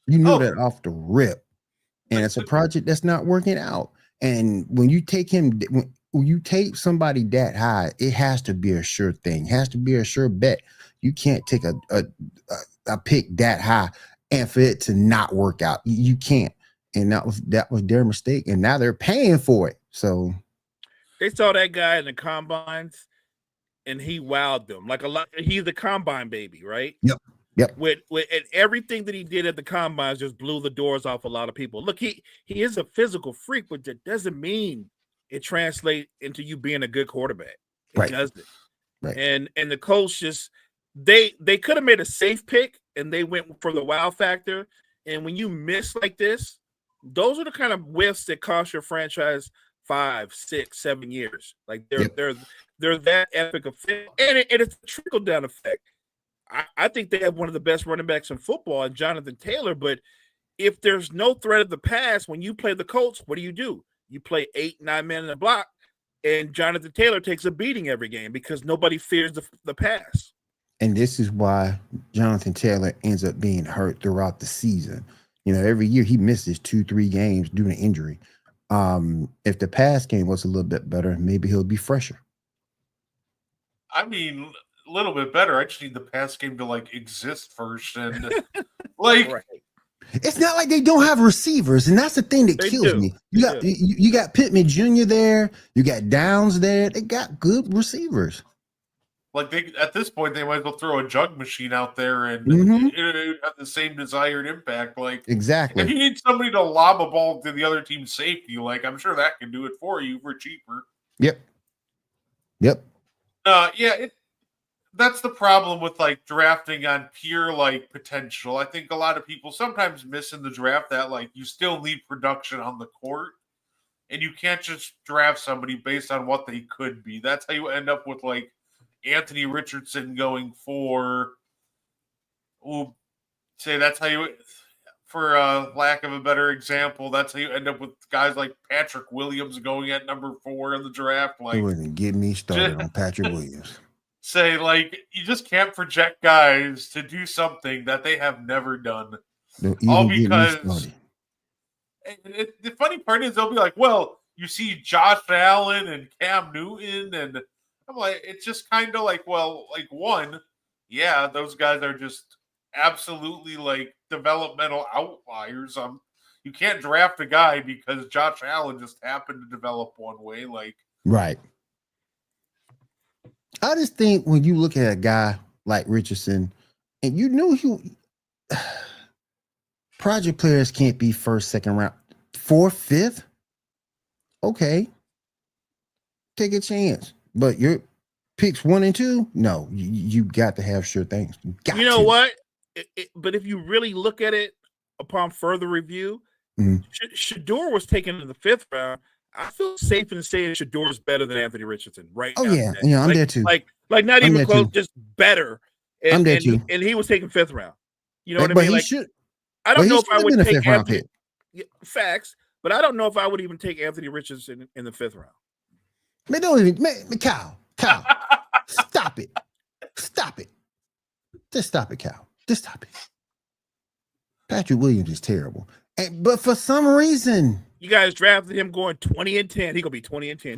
You knew that off the rip. And it's a project that's not working out. And when you take when you take somebody that high, it has to be a sure thing. It has to be a sure bet. You can't take a pick that high and for it to not work out. You can't. And that was their mistake. And now they're paying for it. So they saw that guy in the combines and he wowed them. He's the combine baby, right? Yep. With and everything that he did at the combines just blew the doors off a lot of people. Look, he is a physical freak, but that doesn't mean it translates into you being a good quarterback. It doesn't. Right. And the Colts just they could have made a safe pick and they went for the wow factor. And when you miss like this, those are the kind of whiffs that cost your franchise 5, 6, 7 years. Like they're that epic effect, and it's a trickle down effect. I think they have one of the best running backs in football, and Jonathan Taylor. But if there's no threat of the pass, when you play the Colts, what do? You play 8, 9 men in the block, and Jonathan Taylor takes a beating every game because nobody fears the pass. And this is why Jonathan Taylor ends up being hurt throughout the season. every year he misses 2-3 games due to injury. If the pass game was a little bit better, maybe he'll be fresher. I mean, a little bit better. I just need the pass game to like exist first, and like Right. It's not like they don't have receivers, and that's the thing that They kills do. me. They You got do. you got Pittman Jr. there, you got Downs there. They got good receivers. they at this point they might as well throw a jug machine out there and Mhm. it would have the same desired impact. Like if Exactly. you need somebody to lob a ball to the other team's safety, like I'm sure that can do it for you for cheaper. Yep. Yeah, that's the problem with like drafting on pure like potential. I think a lot of people sometimes miss in the draft that like you still need production on the court, and you can't just draft somebody based on what they could be. That's how you end up with like Anthony Richardson going for. Say that's how you, for lack of a better example, that's how you end up with guys like Patrick Williams going at number 4 in the draft. It Like wouldn't get me started on Patrick Williams. say like you just can't project guys to do something that they have never done. Don't All even get me because started. the funny part is they'll be like, well, you see Josh Allen and Cam Newton, and I'm like, it's just kind of like, well, like one, yeah, those guys are just absolutely like developmental outliers. You can't draft a guy because Josh Allen just happened to develop one way. Like, Right. I just think when you look at a guy like Richardson, and you know project players can't be first, second round, fourth, fifth. Okay, take a chance. But your picks 1 and 2, no, you got to have sure things. You know what? But if you really look at it upon further review, Mhm. Shador was taken in the 5th round. I feel safe in saying Shador is better than Anthony Richardson right Oh now. yeah, today. yeah, I'm like, there too. Like not I'm even there close, too. just better. I'm there too. And he was taken 5th round. You know what I But mean? he Like should. I But don't he know if should I have would been a take 5th round Anthony. pick. Yeah, facts, but I don't know if I would even take Anthony Richardson in the 5th round. Man, don't even, man, Kyle, stop it, just stop it, Kyle, just stop it. Patrick Williams is terrible, but for some reason, You guys drafted him going 20 and 10. He gonna be 20 and 10.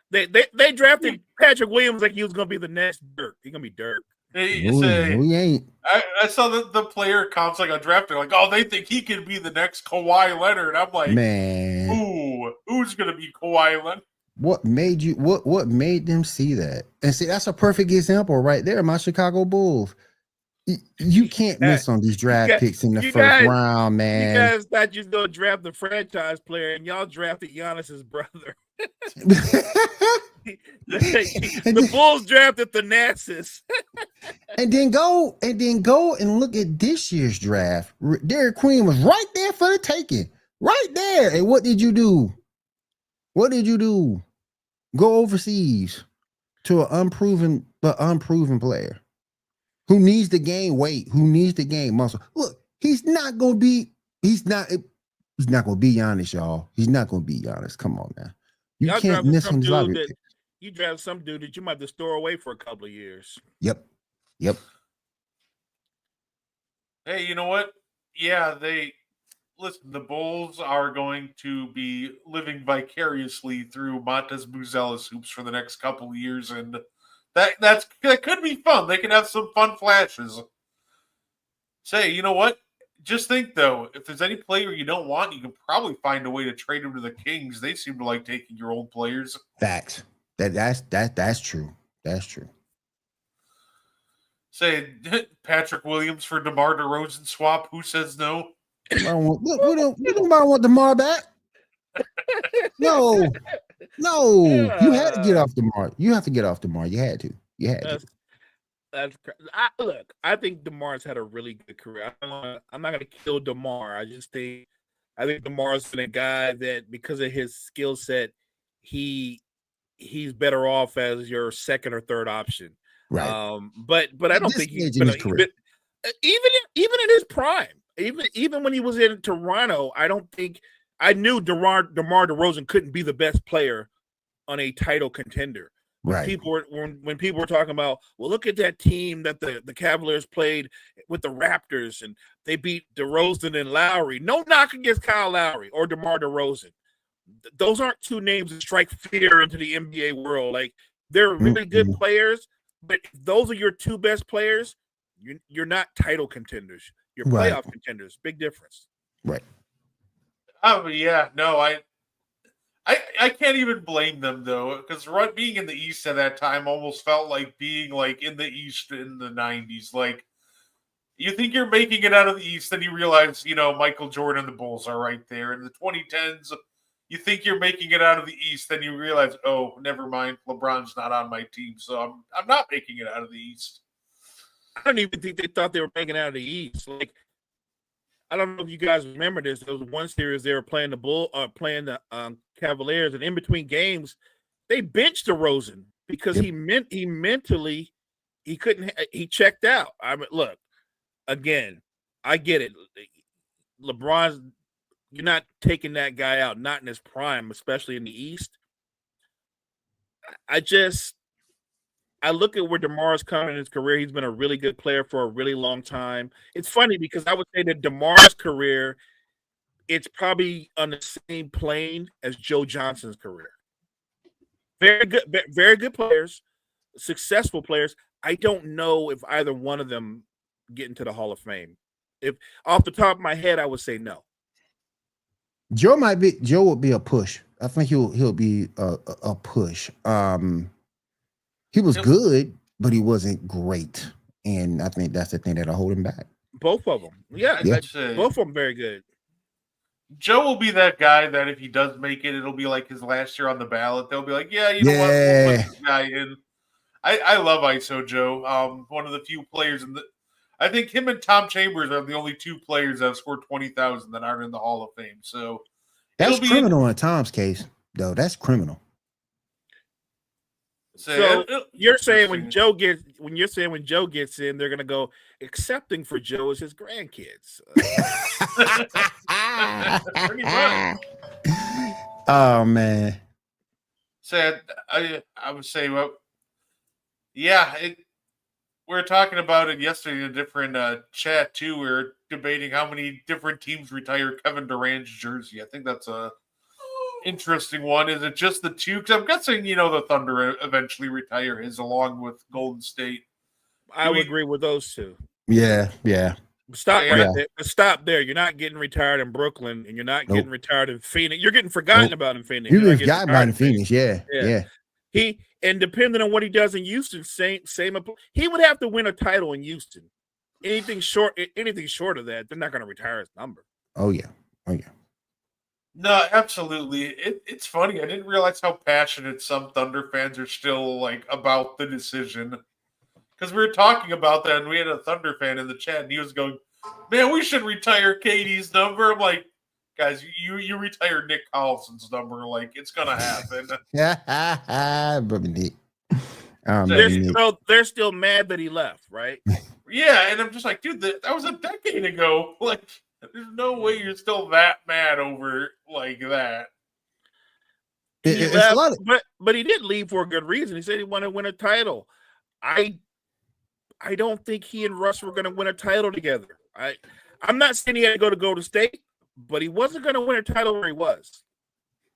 They drafted Patrick Williams like he was gonna be the next Dirk. He gonna be Dirk. no, he ain't. I saw the player comps like on draft. They're like, oh, they think he could be the next Kawhi Leonard. I'm like, Man, who's gonna be Kawhi Leonard? what made you? What made them see that? And see, that's a perfect example right there. My Chicago Bulls. You can't miss on these draft picks in the first round, man. You guys thought you was gonna draft the franchise player, and y'all drafted Giannis's brother. The Bulls drafted Thanasis. and then go and look at this year's draft. Derek Queen was right there for the taking, right there. And what did you do? Go overseas to an unproven player who needs to gain weight, who needs to gain muscle. Look, he's not gonna be Giannis, y'all. He's not gonna be Giannis. Come on now. You can't miss on these lottery picks. You draft some dude that you might have to store away for a couple of years. Yep. Hey, you know what? Yeah, listen, the Bulls are going to be living vicariously through Montez Buzelis hoops for the next couple of years, and that could be fun. They can have some fun flashes. Say, you know what? Just think though, if there's any player you don't want, you can probably find a way to trade him to the Kings. They seem to like taking your old players. Facts. That's true. That's true. Say Patrick Williams for DeMar DeRozan swap. Who says no? We don't want DeMar back. No. You had to get off DeMar. You have to get off DeMar. You had to. Look, I think DeMar's had a really good career. I'm not going to kill DeMar. I think DeMar's been a guy that because of his skill set, he's better off as your second or third option. Right. But I don't think he's been even in his prime. Even when he was in Toronto, I knew DeMar DeRozan couldn't be the best player on a title contender. Right. When people were talking about, well, look at that team that the Cavaliers played with the Raptors and they beat DeRozan and Lowry. No knock against Kyle Lowry or DeMar DeRozan. Those aren't two names that strike fear into the NBA world. Like, they're really good players, but if those are your two best players, you're not title contenders. You're playoff contenders. Big difference. Right. Oh yeah, no, I can't even blame them though, because being in the East at that time almost felt like being like in the East in the 90s. Like, you think you're making it out of the East, then you realize, Michael Jordan and the Bulls are right there. In the 2010s, you think you're making it out of the East, then you realize, oh, never mind, LeBron's not on my team, so I'm not making it out of the East. I don't even think they thought they were making it out of the East. Like, I don't know if you guys remember this. There was one series they were playing the Cavaliers, and in between games, they benched DeRozan because he mentally he checked out. I mean, look, again, I get it. LeBron's, you're not taking that guy out, not in his prime, especially in the East. I look at where DeMar's coming in his career. He's been a really good player for a really long time. It's funny because I would say that DeMar's career, it's probably on the same plane as Joe Johnson's career. Very good players, successful players. I don't know if either one of them get into the Hall of Fame. If off the top of my head, I would say no. Joe would be a push. I think he'll be a push. He was good, but he wasn't great, and I think that's the thing that'll hold him back. Both of them, both of them very good. Joe will be that guy that if he does make it, it'll be like his last year on the ballot. They'll be like, yeah, you know what, we'll put this guy in. I love ISO Joe. One of the few players I think him and Tom Chambers are the only two players that have scored 20,000 that aren't in the Hall of Fame. So that's criminal in Tom's case, though. That's criminal. So you're saying when Joe gets in, they're gonna go accepting for Joe as his grandkids. Pretty much. Oh man. So I would say, well, yeah. We were talking about it yesterday in a different chat too. We were debating how many different teams retire Kevin Durant's jersey. I think that's a interesting one. Is it just the two? Because I'm guessing, the Thunder eventually retire his along with Golden State. I would agree with those two. Yeah. Stop right there. Stop there. You're not getting retired in Brooklyn, and you're not getting retired in Phoenix. You're getting forgotten about in Phoenix. You're getting forgotten about in Phoenix. Yeah. And depending on what he does in Houston, same. He would have to win a title in Houston. Anything short of that, they're not going to retire his number. Oh yeah. No, absolutely. It's funny. I didn't realize how passionate some Thunder fans are still like about the decision. Because we were talking about that, and we had a Thunder fan in the chat, and he was going, "Man, we should retire KD's number." I'm like, guys, you retire Nick Collison's number. Like, it's gonna happen. Brother Nick. They're still mad that he left, right? Yeah, and I'm just like, dude, that was a decade ago. Like, there's no way you're still that mad over like that. But he did leave for a good reason. He said he wanted to win a title. I don't think he and Russ were going to win a title together. I'm not saying he had to go to Golden State, but he wasn't going to win a title where he was.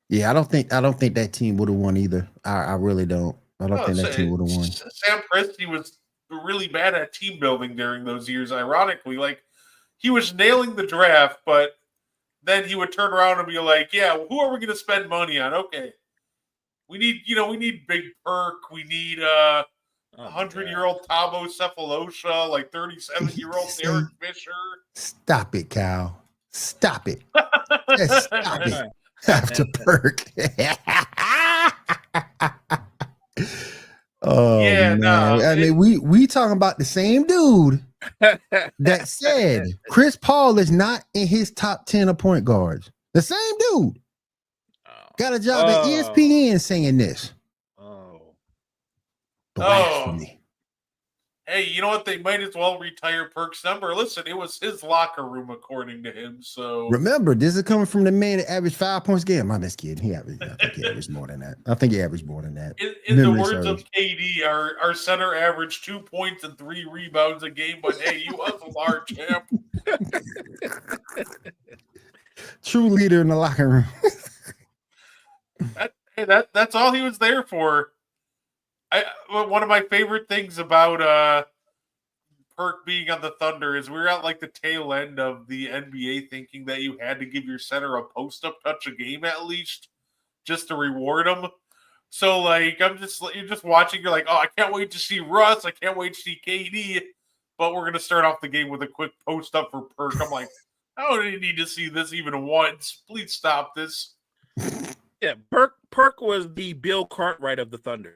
Yeah, I don't think that team would have won either. I really don't. I don't think that team would have won. Sam Presti was really bad at team building during those years. Ironically, like, he was nailing the draft, but then he would turn around and be like, "Yeah, who are we going to spend money on? Okay, we need Big Perk. We need 100-year-old Thabo Cephalosha, like 37-year-old Derek Fisher." Stop it, Cal. Stop it. Just stop it. After Perk. Oh yeah, man. No, I mean, we talking about the same dude that said Chris Paul is not in his top 10 of point guards. The same dude got a job at ESPN saying this. Blasphemy. Hey, you know what? They might as well retire Perk's number. Listen, it was his locker room, according to him. So Remember, this is coming from the man that averaged 5 points a game. I'm just kidding. I think he averaged more than that. I think he averaged more than that. in the Memory words serves. of KD, our center averaged 2 points and 3 rebounds a game. But hey, you hustle hard, champ. True leader in the locker room. That's all he was there for. One of my favorite things about Perk being on the Thunder is we were at like the tail end of the NBA thinking that you had to give your center a post-up touch a game at least just to reward him. So like you're just watching, you're like, oh, I can't wait to see Russ, I can't wait to see KD, but we're gonna start off the game with a quick post-up for Perk. I'm like, I don't need to see this even once. Please stop this. Yeah, Perk was the Bill Cartwright of the Thunder.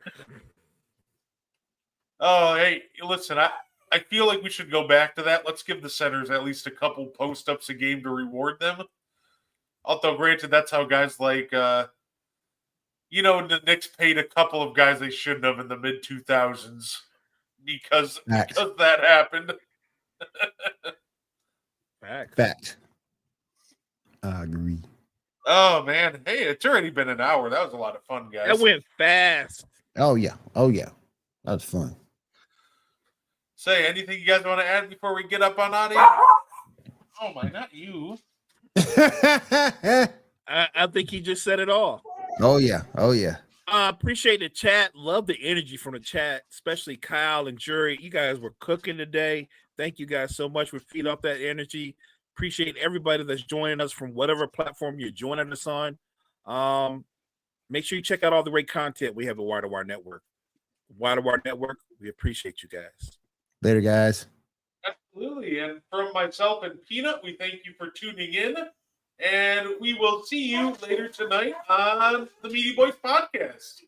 Oh, hey, listen, I feel like we should go back to that. Let's give the centers at least a couple post-ups a game to reward them. Although, granted, that's how guys like, the Knicks paid a couple of guys they shouldn't have in the mid-2000s because that happened. Fact. I agree. Oh, man. Hey, it's already been an hour. That was a lot of fun, guys. That went fast. Oh, yeah. That was fun. Say, anything you guys want to add before we get up on audio? Oh, my, not you. I think he just said it all. Oh, yeah. Appreciate the chat. Love the energy from the chat, especially Kyle and Jury. You guys were cooking today. Thank you guys so much for feeding off that energy. Appreciate everybody that's joining us from whatever platform you're joining us on. Make sure you check out all the great content we have at Wire to Wire Network. Wire to Wire Network, we appreciate you guys. Later, guys. Absolutely. And from myself and Peanut, we thank you for tuning in. And we will see you later tonight on the Meaty Boys podcast.